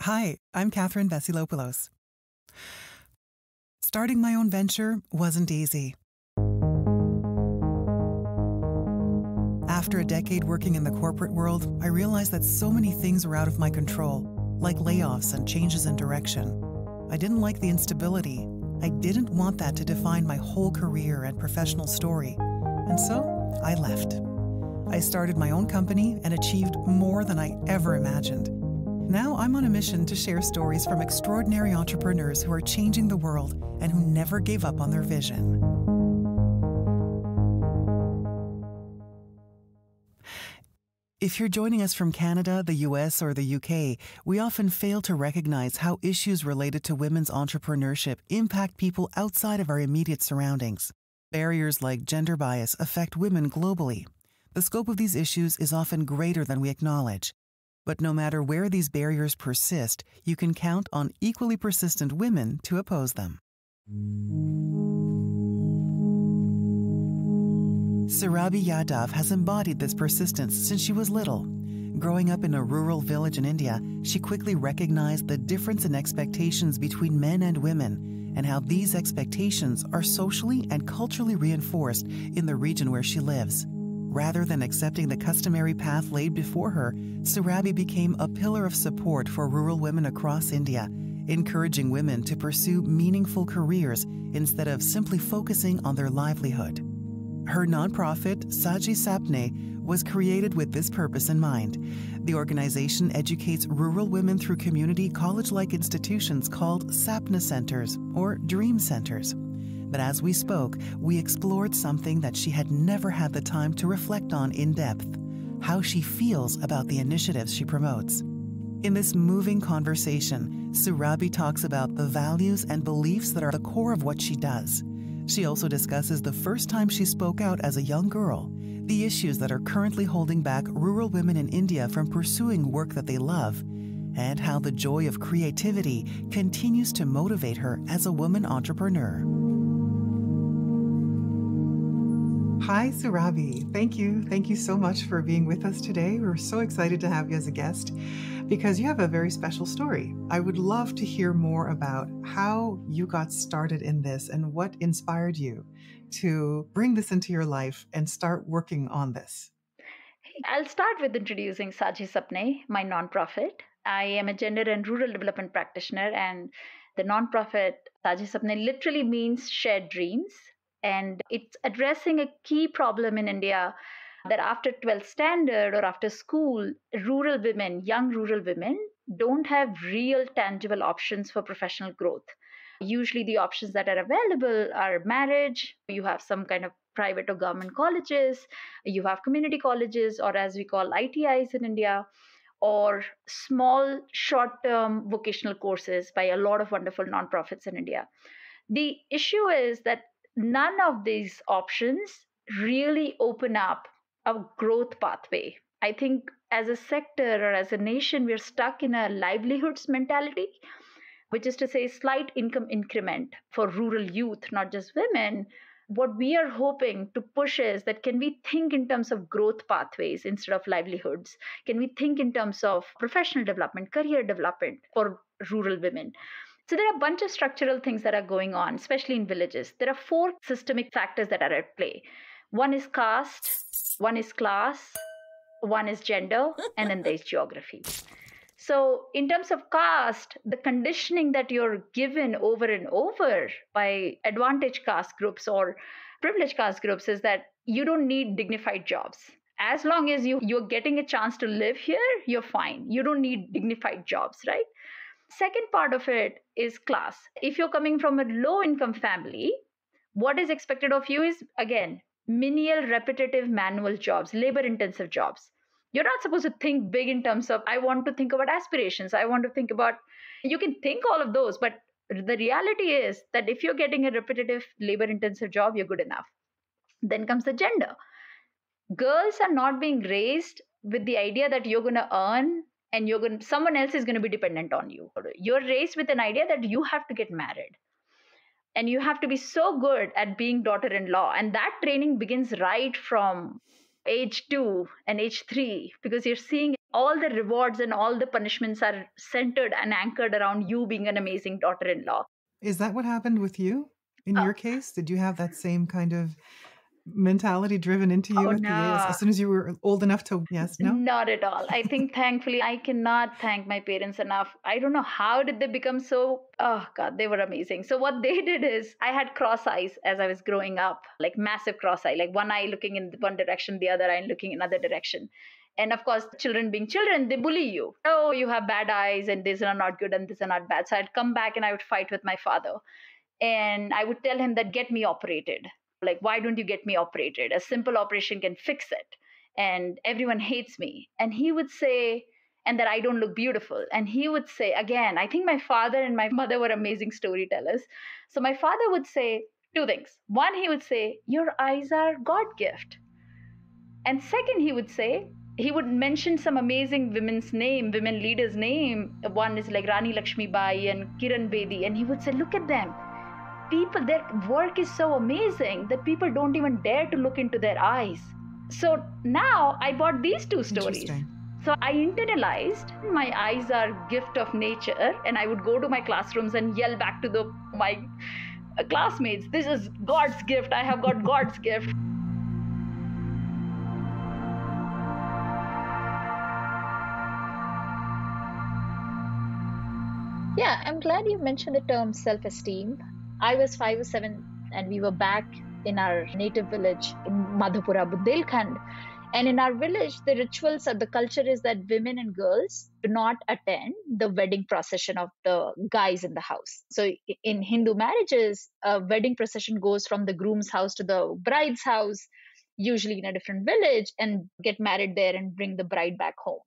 Hi, I'm Catherine Vesilopoulos. Starting my own venture wasn't easy. After a decade working in the corporate world, I realized that so many things were out of my control, like layoffs and changes in direction. I didn't like the instability. I didn't want that to define my whole career and professional story. And so I left. I started my own company and achieved more than I ever imagined. Now I'm on a mission to share stories from extraordinary entrepreneurs who are changing the world and who never gave up on their vision. If you're joining us from Canada, the US, or the UK, we often fail to recognize how issues related to women's entrepreneurship impact people outside of our immediate surroundings. Barriers like gender bias affect women globally. The scope of these issues is often greater than we acknowledge. But no matter where these barriers persist, you can count on equally persistent women to oppose them. Surabhi Yadav has embodied this persistence since she was little. Growing up in a rural village in India, she quickly recognized the difference in expectations between men and women and how these expectations are socially and culturally reinforced in the region where she lives. Rather than accepting the customary path laid before her, Surabhi became a pillar of support for rural women across India, encouraging women to pursue meaningful careers instead of simply focusing on their livelihood. Her nonprofit, Sajhe Sapne, was created with this purpose in mind. The organization educates rural women through community college-like institutions called Sapna Centers, or Dream Centers. But as we spoke, we explored something that she had never had the time to reflect on in depth: how she feels about the initiatives she promotes. In this moving conversation, Surabhi talks about the values and beliefs that are the core of what she does. She also discusses the first time she spoke out as a young girl, the issues that are currently holding back rural women in India from pursuing work that they love, and how the joy of creativity continues to motivate her as a woman entrepreneur. Hi, Surabhi. Thank you. Thank you so much for being with us today. We're so excited to have you as a guest because you have a very special story. I would love to hear more about how you got started in this and what inspired you to bring this into your life and start working on this. I'll start with introducing Sajhe Sapne, my nonprofit. I am a gender and rural development practitioner, and the nonprofit Sajhe Sapne literally means shared dreams. And it's addressing a key problem in India that after 12th standard or after school, rural women, young rural women, don't have real tangible options for professional growth. Usually, the options that are available are marriage, you have some kind of private or government colleges, you have community colleges, or as we call ITIs in India, or small short term vocational courses by a lot of wonderful nonprofits in India. The issue is that none of these options really open up a growth pathway. I think as a sector or as a nation, we're stuck in a livelihoods mentality, which is to say, slight income increment for rural youth, not just women. What we are hoping to push is that can we think in terms of growth pathways instead of livelihoods? Can we think in terms of professional development, career development for rural women? So there are a bunch of structural things that are going on, especially in villages. There are 4 systemic factors that are at play. One is caste, one is class, one is gender, and then there's geography. So in terms of caste, the conditioning that you're given over and over by advantaged caste groups or privileged caste groups is that you don't need dignified jobs. As long as you're getting a chance to live here, you're fine. You don't need dignified jobs, right? Second part of it is class. If you're coming from a low income family, what is expected of you is, again, menial, repetitive, manual jobs, labor intensive jobs. You're not supposed to think big in terms of, I want to think about aspirations. I want to think about, you can think all of those, but the reality is that if you're getting a repetitive, labor intensive job, you're good enough. Then comes the gender. Girls are not being raised with the idea that you're going to earn and someone else is going to be dependent on you. You're raised with an idea that you have to get married and you have to be so good at being daughter-in-law. And that training begins right from age 2 and age 3, because you're seeing All the rewards and all the punishments are centered and anchored around you being an amazing daughter-in-law. Is that what happened with you? In Uh, your case, did you have that same kind of mentality driven into you oh at the as no. soon as you were old enough to yes, no? Not at all. I think thankfully I cannot thank my parents enough. I don't know how did they become so, oh god, they were amazing. So what they did is I had cross eyes as I was growing up, like massive cross eye, like one eye looking in one direction, the other eye looking in another direction. And of course, children being children, they bully you. Oh, you have bad eyes and these are not good and these are not bad. So I'd come back and I would fight with my father. And I would tell him that get me operated. Like, why don't you get me operated? A simple operation can fix it. And everyone hates me. And he would say, and that I don't look beautiful. And he would say, again, I think my father and my mother were amazing storytellers. So my father would say two things. One, he would say, your eyes are God gift. And second, he would mention some amazing women's name, women leaders' name. One is like Rani Lakshmi Bai and Kiran Bedi. And he would say, look at them. People, their work is so amazing that people don't even dare to look into their eyes. So now I bought these two stories. So I internalized my eyes are gift of nature, and I would go to my classrooms and yell back to my classmates, this is God's gift. I have got God's gift. Yeah, I'm glad you mentioned the term self-esteem. I was 5 or 7 and we were back in our native village in Madhupura, Bundelkhand. And in our village, the rituals or the culture is that women and girls do not attend the wedding procession of the guys in the house. So in Hindu marriages, a wedding procession goes from the groom's house to the bride's house, usually in a different village, and get married there and bring the bride back home.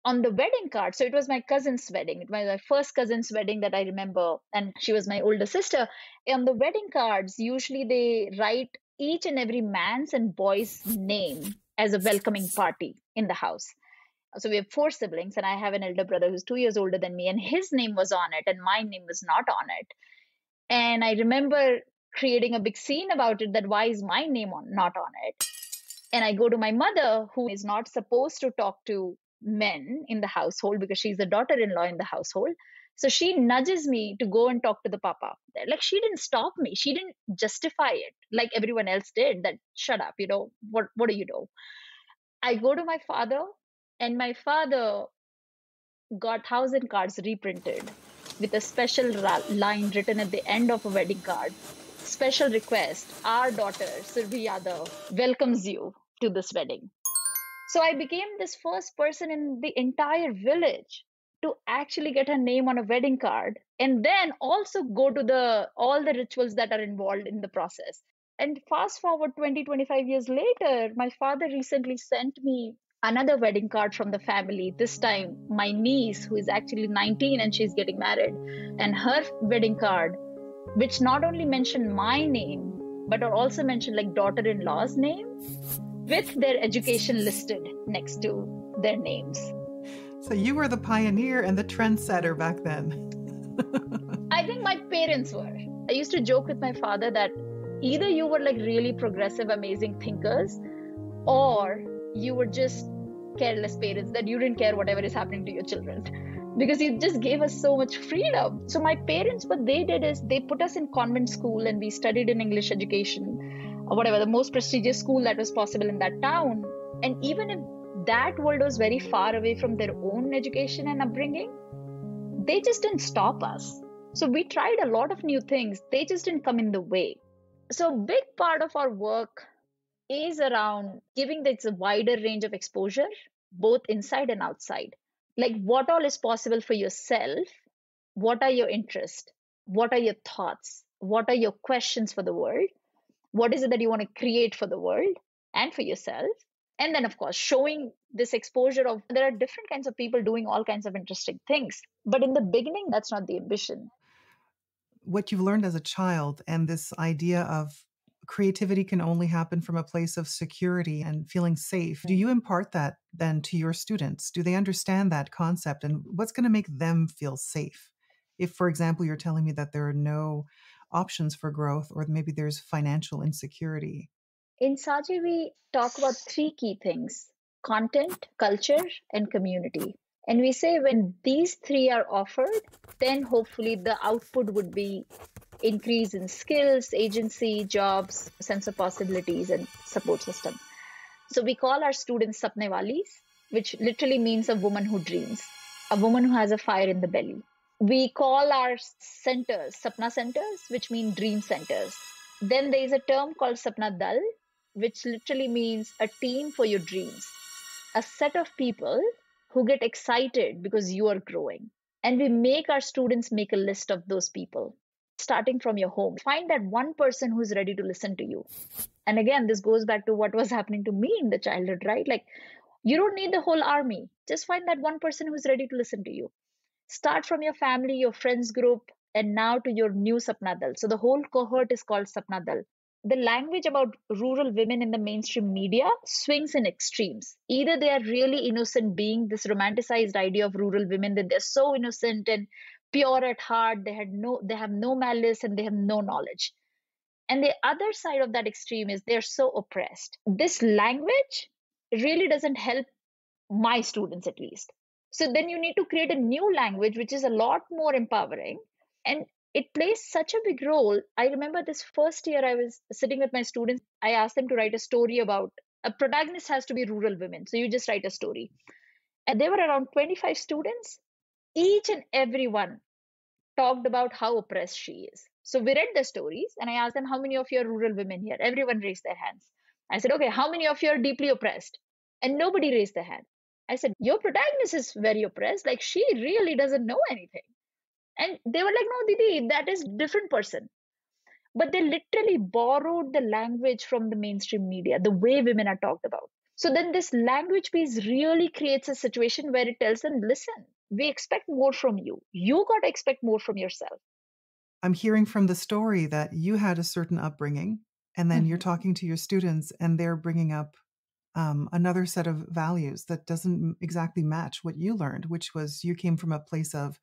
On the wedding card, so it was my cousin's wedding. It was my first cousin's wedding that I remember, and she was my older sister. On the wedding cards, usually they write each and every man's and boy's name as a welcoming party in the house. So we have 4 siblings, and I have an elder brother who's 2 years older than me, and his name was on it, and my name was not on it. And I remember creating a big scene about it, that why is my name not on it? And I go to my mother, who is not supposed to talk to men in the household because she's the daughter-in-law in the household. So she nudges me to go and talk to the papa. Like, she didn't stop me. She didn't justify it like everyone else did, that shut up, what do you do? I go to my father, and my father got 1,000 cards reprinted with a special line written at the end of a wedding card. Special request, our daughter, Surabhi Yadav, welcomes you to this wedding. So I became this first person in the entire village to actually get her name on a wedding card, and then also go to all the rituals that are involved in the process. And fast forward 20, 25 years later, my father recently sent me another wedding card from the family. This time, my niece, who is actually 19 and she's getting married, and her wedding card, which not only mentioned my name, but also mentioned like daughter-in-law's name, with their education listed next to their names. So you were the pioneer and the trendsetter back then. I think my parents were. I used to joke with my father that either you were like really progressive, amazing thinkers, or you were just careless parents that you didn't care whatever is happening to your children, because you just gave us so much freedom. So my parents, what they did is they put us in convent school, and we studied in English education, or whatever, the most prestigious school that was possible in that town. And even if that world was very far away from their own education and upbringing, they just didn't stop us. So we tried a lot of new things. They just didn't come in the way. So a big part of our work is around giving this a wider range of exposure, both inside and outside. Like, what all is possible for yourself? What are your interests? What are your thoughts? What are your questions for the world? What is it that you want to create for the world and for yourself? And then, of course, showing this exposure of there are different kinds of people doing all kinds of interesting things. But in the beginning, that's not the ambition. What you've learned as a child and this idea of creativity can only happen from a place of security and feeling safe. Do you impart that then to your students? Do they understand that concept, and what's going to make them feel safe? If, for example, you're telling me that there are no options for growth, or maybe there's financial insecurity. In Sajhe, we talk about 3 key things: content, culture, and community. And we say when these three are offered, then hopefully the output would be increase in skills, agency, jobs, sense of possibilities, and support system. So we call our students Sapne Walis, which literally means a woman who dreams, a woman who has a fire in the belly. We call our centers Sapna Centers, which mean dream centers. Then there is a term called Sapna Dal, which literally means a team for your dreams, a set of people who get excited because you are growing. And we make our students make a list of those people, starting from your home. Find that one person who's ready to listen to you. And again, this goes back to what was happening to me in the childhood, right? Like, you don't need the whole army. Just find that one person who's ready to listen to you. Start from your family, your friends group, and now to your new Sapna Dal. So the whole cohort is called Sapna Dal. The language about rural women in the mainstream media swings in extremes. Either they are really innocent being, this romanticized idea of rural women that they're so innocent and pure at heart, they have no malice and they have no knowledge. And the other side of that extreme is they're so oppressed. This language really doesn't help my students, at least. So then you need to create a new language, which is a lot more empowering. And it plays such a big role. I remember this first year I was sitting with my students. I asked them to write a story about a protagonist has to be rural women. So you just write a story. And there were around 25 students. Each and every one talked about how oppressed she is. So we read the stories and I asked them, how many of you are rural women here? Everyone raised their hands. I said, okay, how many of you are deeply oppressed? And nobody raised their hand. I said, your protagonist is very oppressed. Like, she really doesn't know anything. And they were like, no, Didi, that is different person. But they literally borrowed the language from the mainstream media, the way women are talked about. So then this language piece really creates a situation where it tells them, listen, we expect more from you. You got to expect more from yourself. I'm hearing from the story that you had a certain upbringing, and then you're talking to your students and they're bringing up another set of values that doesn't exactly match what you learned, which was you came from a place of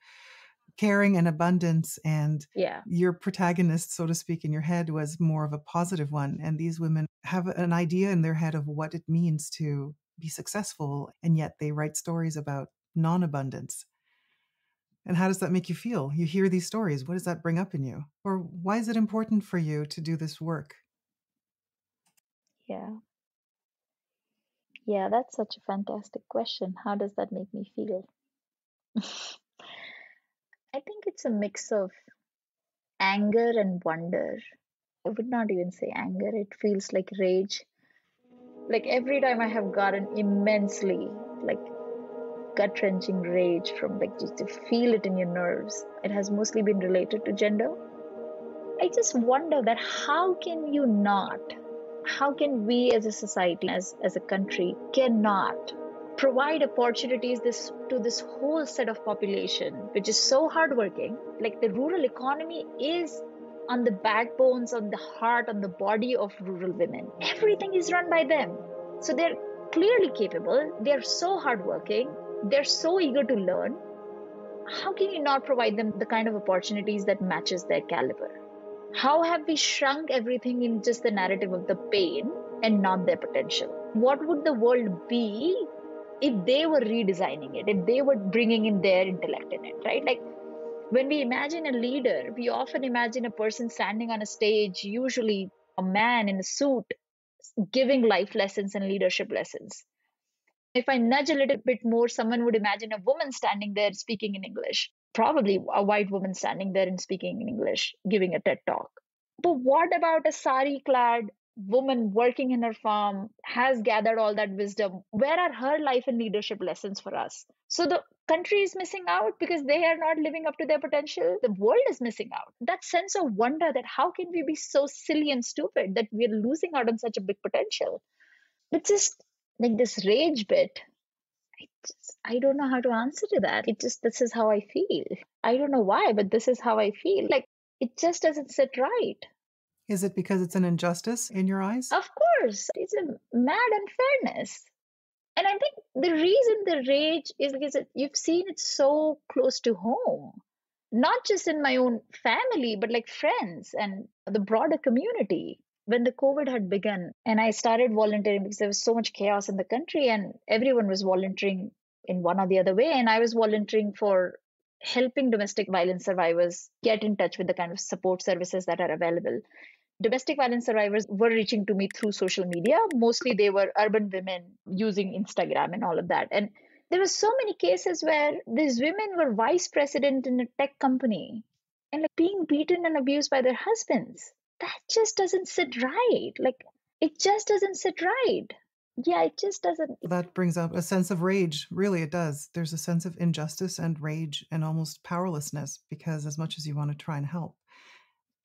caring and abundance, and your protagonist, so to speak, in your head was more of a positive one. And these women have an idea in their head of what it means to be successful, and yet they write stories about non-abundance. And how does that make you feel? You hear these stories. What does that bring up in you? Or why is it important for you to do this work? Yeah, that's such a fantastic question. How does that make me feel? I think it's a mix of anger and wonder. I would not even say anger, it feels like rage. Like every time I have gotten immensely, like gut wrenching rage from like just to feel it in your nerves. It has mostly been related to gender. I just wonder that how can you not? How can we as a society, as a country, cannot provide opportunities to this whole set of population, which is so hardworking? Like the rural economy is on the backbones, on the heart, on the body of rural women. Everything is run by them. So they're clearly capable. They're so hardworking. They're so eager to learn. How can you not provide them the kind of opportunities that matches their caliber? How have we shrunk everything in just the narrative of the pain and not their potential? What would the world be if they were redesigning it, if they were bringing in their intellect in it, right? Like when we imagine a leader, we often imagine a person standing on a stage, usually a man in a suit, giving life lessons and leadership lessons. If I nudge a little bit more, someone would imagine a woman standing there speaking in English, probably a white woman standing there and speaking in English, giving a TED talk. But what about a sari clad woman working in her farm, has gathered all that wisdom? Where are her life and leadership lessons for us? So the country is missing out because they are not living up to their potential. The world is missing out. That sense of wonder that how can we be so silly and stupid that we're losing out on such a big potential? It's just like this rage bit. I don't know how to answer to that. This is how I feel. I don't know why, but this is how I feel. Like, it just doesn't sit right. Is it because it's an injustice in your eyes? Of course, it's a mad unfairness. And I think the reason the rage is because you've seen it so close to home, not just in my own family, but like friends and the broader community. When the COVID had begun and I started volunteering because there was so much chaos in the country and everyone was volunteering in one or the other way. And I was volunteering for helping domestic violence survivors get in touch with the kind of support services that are available. Domestic violence survivors were reaching to me through social media. Mostly they were urban women using Instagram and all of that. And there were so many cases where these women were vice president in a tech company and like being beaten and abused by their husbands. That just doesn't sit right. Like it just doesn't sit right. Yeah, it just doesn't. That brings up a sense of rage. Really, it does. There's a sense of injustice and rage and almost powerlessness because as much as you want to try and help.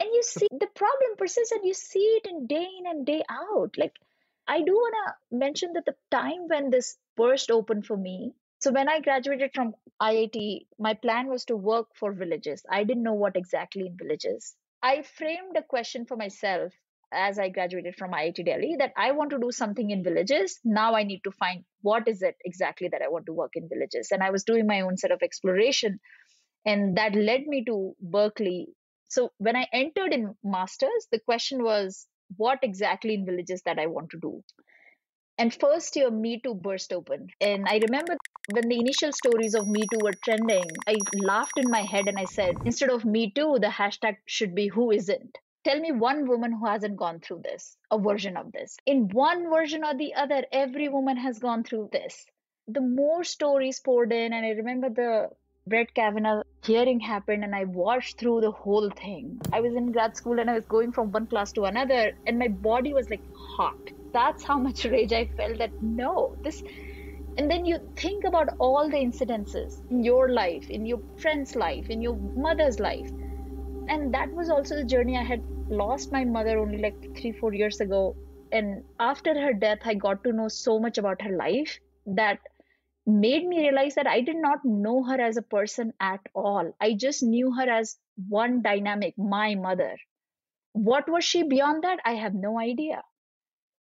And you see the problem persists and you see it day in and day out. Like, I do want to mention that the time when this burst open for me. So, when I graduated from IIT, my plan was to work for villages. I didn't know what exactly in villages. I framed a question for myself as I graduated from IIT Delhi that I want to do something in villages. Now I need to find what is it exactly that I want to work in villages. And I was doing my own set of exploration. And that led me to Berkeley. So when I entered in masters, the question was what exactly in villages that I want to do. And first year, Me Too burst open. And I remember when the initial stories of Me Too were trending, I laughed in my head and I said, instead of Me Too, the hashtag should be who isn't. Tell me one woman who hasn't gone through this, a version of this. In one version or the other, every woman has gone through this. The more stories poured in, and I remember the Brett Kavanaugh hearing happened, and I watched through the whole thing. I was in grad school and I was going from one class to another, and my body was like hot. That's how much rage I felt that no, this. And then you think about all the incidences in your life, in your friend's life, in your mother's life. And that was also the journey. I had lost my mother only like 3-4 years ago. And after her death, I got to know so much about her life that made me realize that I did not know her as a person at all. I just knew her as one dynamic, my mother. What was she beyond that? I have no idea.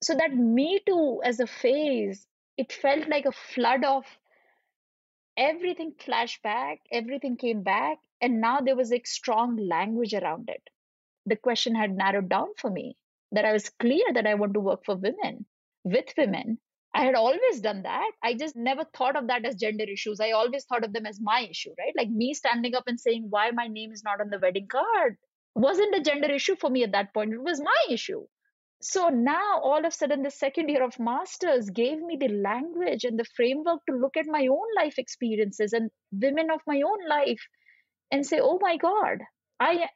So that Me Too as a phase, it felt like a flood of everything flashed back, everything came back, and now there was a strong language around it. The question had narrowed down for me, that I was clear that I want to work for women, with women. I had always done that. I just never thought of that as gender issues. I always thought of them as my issue, right? Like me standing up and saying why my name is not on the wedding card wasn't a gender issue for me at that point. It was my issue. So now all of a sudden the second year of masters gave me the language and the framework to look at my own life experiences and women of my own life and say, oh my God,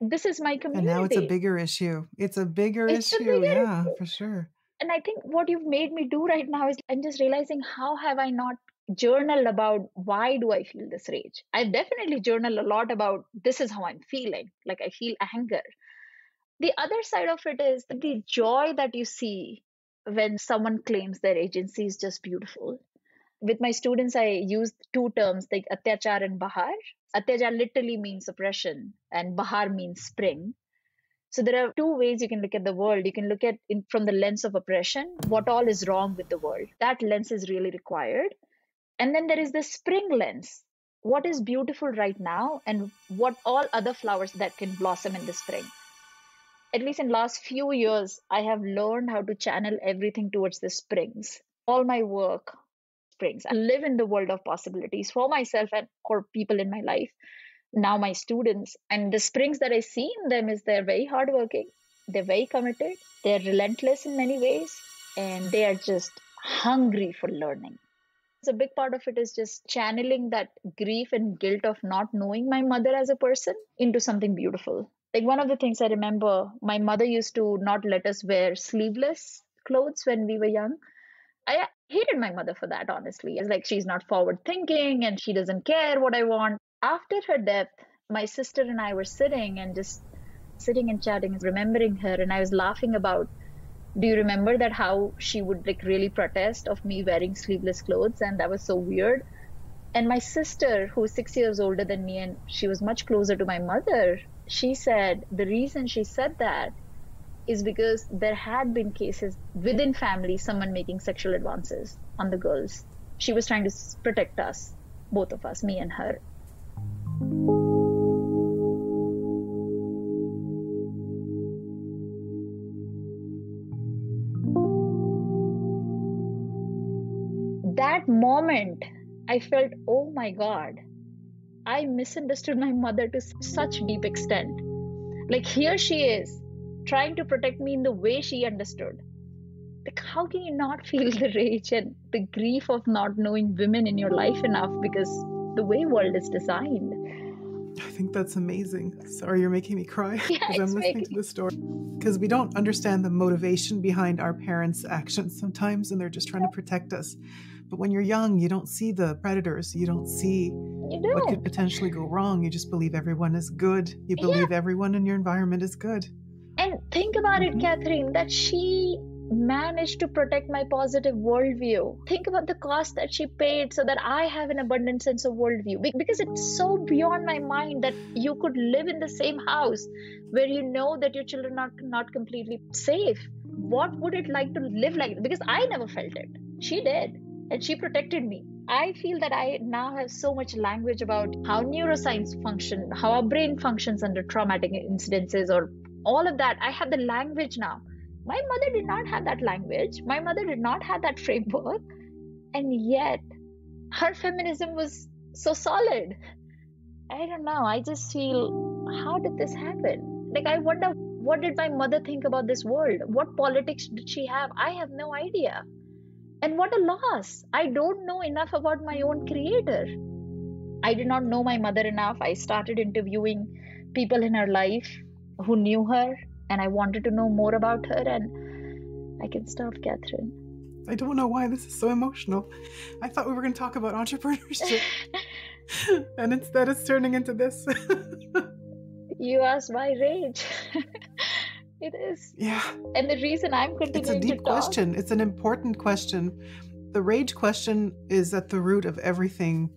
this is my community. And now it's a bigger issue. It's a bigger issue. Yeah, for sure. And I think what you've made me do right now is I'm just realizing how have I not journaled about why do I feel this rage? I've definitely journaled a lot about this is how I'm feeling. Like I feel anger. The other side of it is the joy that you see when someone claims their agency is just beautiful. With my students, I use two terms like atyachar and bahar. Atyachar literally means oppression and bahar means spring. So there are two ways you can look at the world. You can look at it from the lens of oppression, what all is wrong with the world. That lens is really required. And then there is the spring lens. What is beautiful right now and what all other flowers that can blossom in the spring. At least in last few years, I have learned how to channel everything towards the springs. All my work, springs. I live in the world of possibilities for myself and for people in my life. Now my students, and the springs that I see in them is they're very hardworking, they're very committed, they're relentless in many ways, and they are just hungry for learning. So a big part of it is just channeling that grief and guilt of not knowing my mother as a person into something beautiful. Like one of the things I remember, my mother used to not let us wear sleeveless clothes when we were young. I hated my mother for that, honestly. It's like she's not forward thinking and she doesn't care what I want. After her death, my sister and I were sitting and chatting, remembering her. And I was laughing about, do you remember that how she would like really protest of me wearing sleeveless clothes? And that was so weird. And my sister, who's 6 years older than me, and she was much closer to my mother, she said the reason she said that is because there had been cases within family, someone making sexual advances on the girls. She was trying to protect us, both of us, me and her. that moment, I felt, oh my God, I misunderstood my mother to such deep extent. Like, here she is trying to protect me in the way she understood. Like, how can you not feel the rage and the grief of not knowing women in your life enough, because the way world is designed? I think that's amazing. Sorry, you're making me cry Yeah, as I'm it's listening to the story. Because we don't understand the motivation behind our parents' actions sometimes, and they're just trying to protect us. But when you're young, you don't see the predators. You don't see what could potentially go wrong. You just believe everyone is good. You believe everyone in your environment is good. And think about it, Catherine, that she managed to protect my positive worldview. Think about the cost that she paid so that I have an abundant sense of worldview. Because it's so beyond my mind that you could live in the same house where you know that your children are not completely safe. What would it like to live like? Because I never felt it. She did. And she protected me. I feel that I now have so much language about how neuroscience function, how our brain functions under traumatic incidences, or all of that. I have the language now. My mother did not have that language. My mother did not have that framework. And yet, her feminism was so solid. I don't know. I just feel, how did this happen? Like, I wonder, what did my mother think about this world? What politics did she have? I have no idea. And what a loss. I don't know enough about my own creator. I did not know my mother enough. I started interviewing people in her life who knew her, and I wanted to know more about her, and I can stop, Catherine. I don't know why this is so emotional. I thought we were going to talk about entrepreneurship, and instead it's turning into this. You asked why rage. It is. Yeah. And the reason I'm continuing to talk... It's a deep question. It's an important question. The rage question is at the root of everything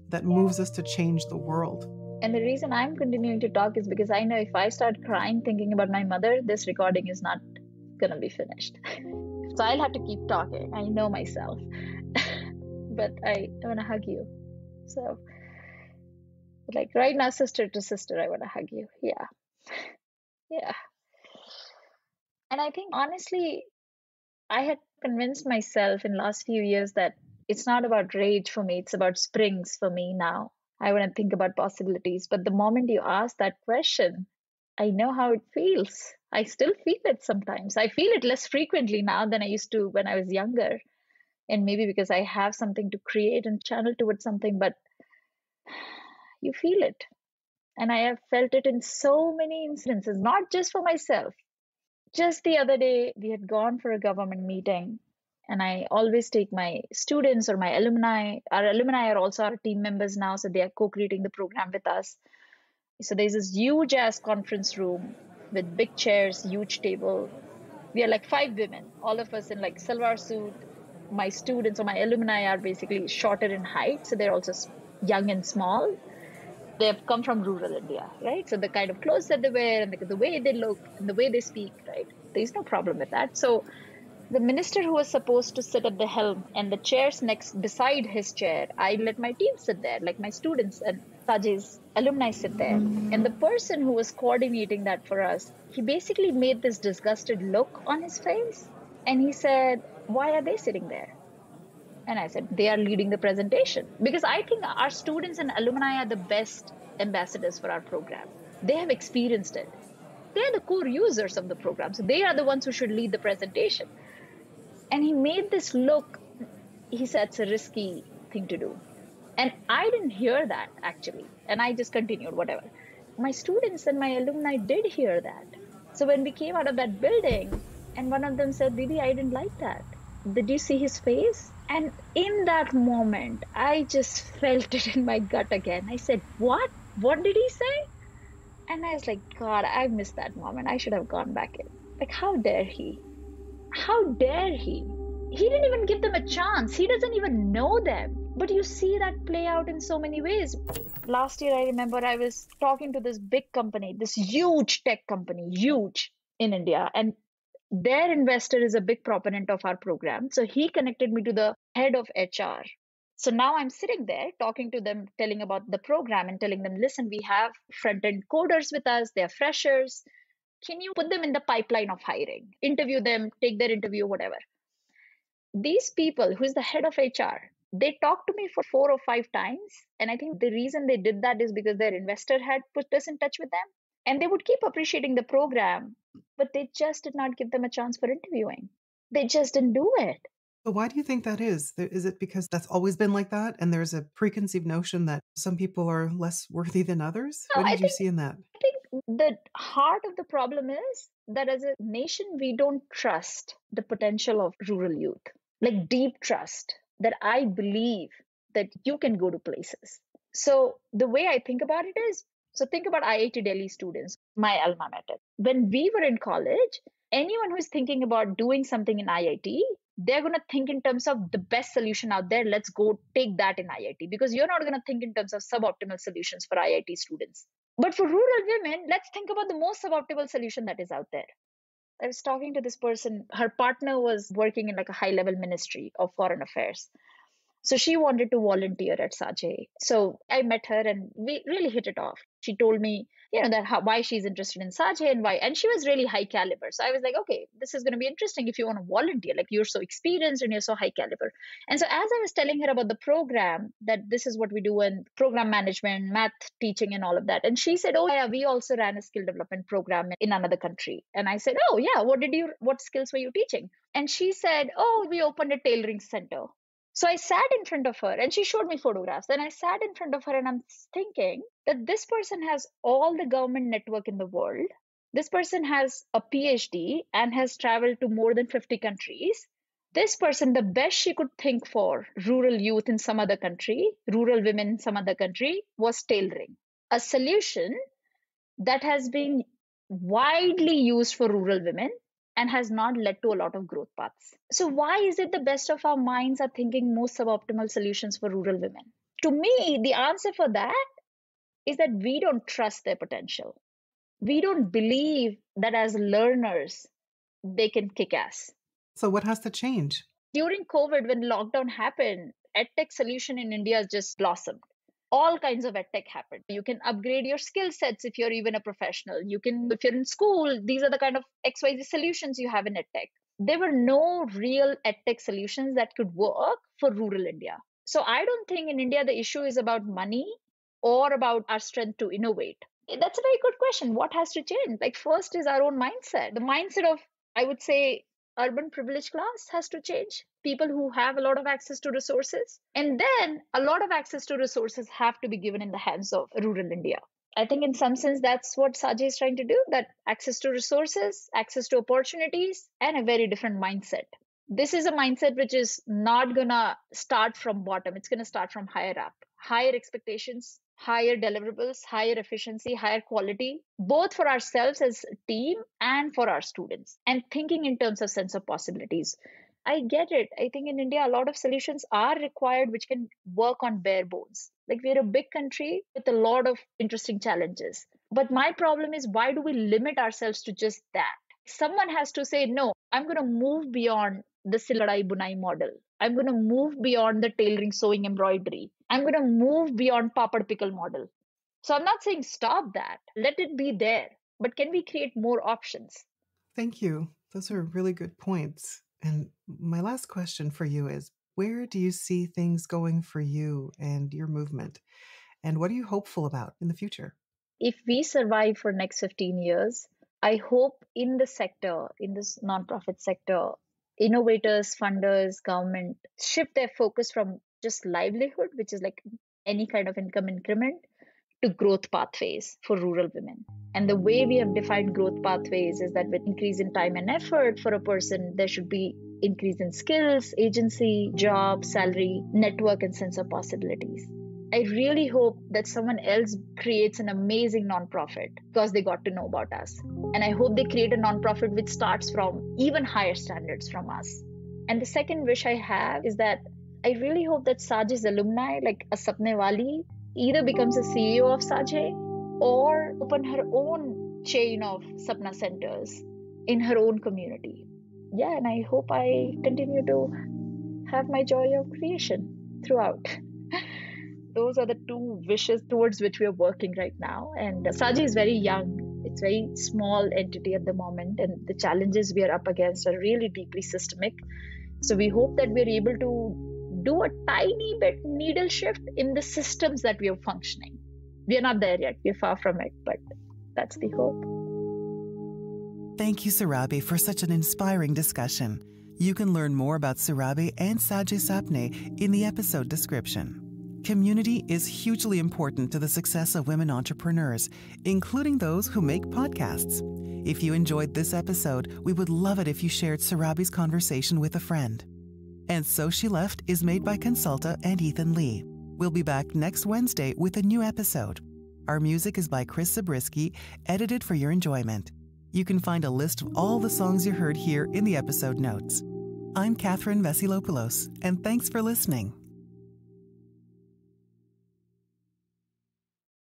that moves us to change the world. And the reason I'm continuing to talk is because I know if I start crying thinking about my mother, this recording is not going to be finished. So I'll have to keep talking. I know myself. But I want to hug you. So, like right now, sister to sister, I want to hug you. Yeah. Yeah. And I think, honestly, I had convinced myself in the last few years that it's not about rage for me. It's about springs for me now. I want to think about possibilities. But the moment you ask that question, I know how it feels. I still feel it sometimes. I feel it less frequently now than I used to when I was younger. And maybe because I have something to create and channel towards something, but you feel it. And I have felt it in so many instances, not just for myself. Just the other day, we had gone for a government meeting, and I always take my students or my alumni. Our alumni are also our team members now, so they are co-creating the program with us. So there's this huge ass conference room with big chairs, huge table. We are like 5 women, all of us in like salwar suit. My students or my alumni are basically shorter in height, so they're also young and small. They have come from rural India, right? So the kind of clothes that they wear and the way they look and the way they speak, right? There's no problem with that. So the minister who was supposed to sit at the helm and the chairs next beside his chair, I let my team sit there, like my students and Sajhe's alumni sit there. And the person who was coordinating that for us, he basically made this disgusted look on his face. And he said, why are they sitting there? And I said, they are leading the presentation. Because I think our students and alumni are the best ambassadors for our program. They have experienced it. They are the core users of the program. So they are the ones who should lead the presentation. And he made this look. He said, it's a risky thing to do. And I didn't hear that, actually. And I just continued, whatever. My students and my alumni did hear that. So when we came out of that building, and one of them said, Didi, I didn't like that. Did you see his face? And in that moment, I just felt it in my gut again. I said, what? What did he say? And I was like, God, I missed that moment. I should have gone back in. Like, how dare he? How dare he? He didn't even give them a chance. He doesn't even know them. But you see that play out in so many ways. Last year, I remember I was talking to this big company, this huge tech company, huge in India. And their investor is a big proponent of our program. So he connected me to the head of HR. So now I'm sitting there talking to them, telling about the program and telling them, listen, we have front-end coders with us. They're freshers. Can you put them in the pipeline of hiring? Interview them, take their interview, whatever. These people, who's the head of HR, They talked to me for 4 or 5 times. And I think the reason they did that is because their investor had put us in touch with them. And they would keep appreciating the program, but they just did not give them a chance for interviewing. They just didn't do it. So why do you think that is? Is it because that's always been like that and there's a preconceived notion that some people are less worthy than others? No, What did you see in that? I think the heart of the problem is that as a nation, we don't trust the potential of rural youth, like deep trust that I believe that you can go to places. So the way I think about it is, so think about IIT Delhi students, my alma mater. When we were in college, anyone who's thinking about doing something in IIT, they're going to think in terms of the best solution out there. Let's go take that in IIT, because you're not going to think in terms of suboptimal solutions for IIT students. But for rural women, let's think about the most suboptimal solution that is out there. I was talking to this person, her partner was working in like a high level ministry of foreign affairs. So she wanted to volunteer at Sajhe. So I met her and we really hit it off. She told me, why she's interested in Sajhe and why. And she was really high caliber. So I was like, okay, this is going to be interesting if you want to volunteer. Like, you're so experienced and you're so high caliber. And so as I was telling her about the program, that this is what we do in program management, math teaching and all of that. And she said, oh yeah, we also ran a skill development program in another country. And I said, oh yeah, what skills were you teaching? And she said, oh, we opened a tailoring center. So I sat in front of her and she showed me photographs. Then I sat in front of her and I'm thinking that this person has all the government network in the world. This person has a PhD and has traveled to more than 50 countries. This person, the best she could think for rural youth in some other country, rural women in some other country, was tailoring. A solution that has been widely used for rural women and has not led to a lot of growth paths. So why is it the best of our minds are thinking most suboptimal solutions for rural women? To me, the answer for that is that we don't trust their potential. We don't believe that as learners, they can kick ass. So what has to change? During COVID, when lockdown happened, EdTech solution in India just blossomed. All kinds of edtech happen. You can upgrade your skill sets if you're even a professional. If you're in school, these are the kind of XYZ solutions you have in edtech. There were no real edtech solutions that could work for rural India. So I don't think in India the issue is about money or about our strength to innovate. That's a very good question. What has to change? Like, first is our own mindset. The mindset of, I would say, urban privileged class has to change. People who have a lot of access to resources. And then a lot of access to resources have to be given in the hands of rural India. I think in some sense, that's what Sajhe is trying to do, that access to resources, access to opportunities, and a very different mindset. This is a mindset which is not going to start from bottom. It's going to start from higher up. Higher expectations, higher deliverables, higher efficiency, higher quality, both for ourselves as a team and for our students. And thinking in terms of sense of possibilities. I get it. I think in India, a lot of solutions are required which can work on bare bones. Like, we're a big country with a lot of interesting challenges. But my problem is, why do we limit ourselves to just that? Someone has to say, no, I'm going to move beyond the Siladai Bunai model. I'm going to move beyond the tailoring, sewing, embroidery. I'm going to move beyond papad pickle model. So I'm not saying stop that. Let it be there. But can we create more options? Thank you. Those are really good points. And my last question for you is, where do you see things going for you and your movement? And what are you hopeful about in the future? If we survive for next 15 years, I hope in the sector, in this nonprofit sector, innovators, funders, government shift their focus from just livelihood, which is like any kind of income increment, to growth pathways for rural women. And the way we have defined growth pathways is that with increase in time and effort for a person, there should be increase in skills, agency, job, salary, network, and sense of possibilities. I really hope that someone else creates an amazing nonprofit because they got to know about us. And I hope they create a nonprofit which starts from even higher standards from us. And the second wish I have is that I really hope that Sajhe's alumni, like a Sapne Wali, either becomes a CEO of Sajhe or open her own chain of Sapna Centers in her own community. Yeah, and I hope I continue to have my joy of creation throughout. Those are the two wishes towards which we are working right now. And Sajhe is very young. It's a very small entity at the moment. And the challenges we are up against are really deeply systemic. So we hope that we're able to do a tiny bit needle shift in the systems that we are functioning. We are not there yet. We're far from it, but that's the hope. Thank you, Surabhi, for such an inspiring discussion. You can learn more about Surabhi and Sajhe Sapne in the episode description. Community is hugely important to the success of women entrepreneurs, including those who make podcasts. If you enjoyed this episode, we would love it if you shared Surabhi's conversation with a friend. And So She Left is made by Cansulta and Ethan Lee. We'll be back next Wednesday with a new episode. Our music is by Chris Zabriskie, edited for your enjoyment. You can find a list of all the songs you heard here in the episode notes. I'm Catherine Vesilopoulos, and thanks for listening.